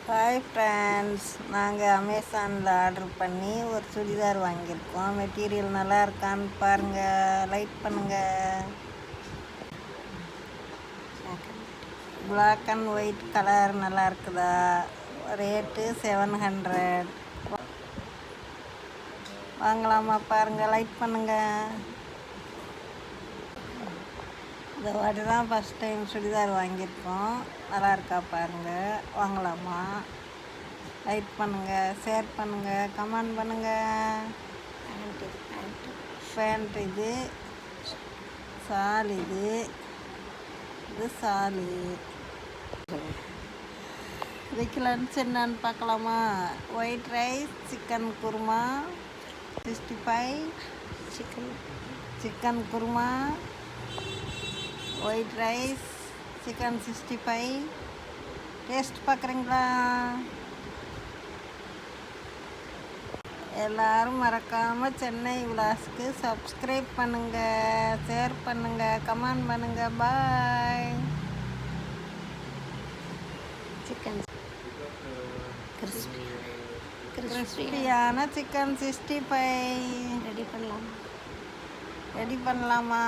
Hi friends, நாங்கள் அமேசானில் order பண்ணி ஒரு சுடிதார் வாங்கியிருக்கோம். மெட்டீரியல் நல்லா இருக்கான்னு பாருங்கள், லைக் பண்ணுங்கள். பிளாக் அண்ட் ஒயிட் கலர் நல்லா இருக்குதா? ரேட்டு 700. வாங்கலாமா? பாருங்கள், லைக் பண்ணுங்கள். இந்த வாட்டி தான் ஃபஸ்ட் டைம் சுடிதார் வாங்கியிருக்கோம். நல்லா இருக்கா பாருங்கள், வாங்கலாமா? லைக் பண்ணுங்கள், ஷேர் பண்ணுங்கள், கமெண்ட் பண்ணுங்கள். பேண்ட் இது, ஷால் இது ஷாலு. இதுக்கு லன்ச் என்னன்னு பார்க்கலாமா? White rice, chicken kurma 65, chicken kurma, white rice, chicken 65. Taste பார்க்குறீங்களா? எல்லோரும் மறக்காமல் சென்னை விலாஸ்க்கு சப்ஸ்கிரைப் பண்ணுங்கள், ஷேர் பண்ணுங்கள், கமெண்ட் பண்ணுங்கள். பாய். சிக்கன் கிறிஸ்பியான சிக்கன் 65 ரெடி பண்ணலாம். ரெடி பண்ணலாமா?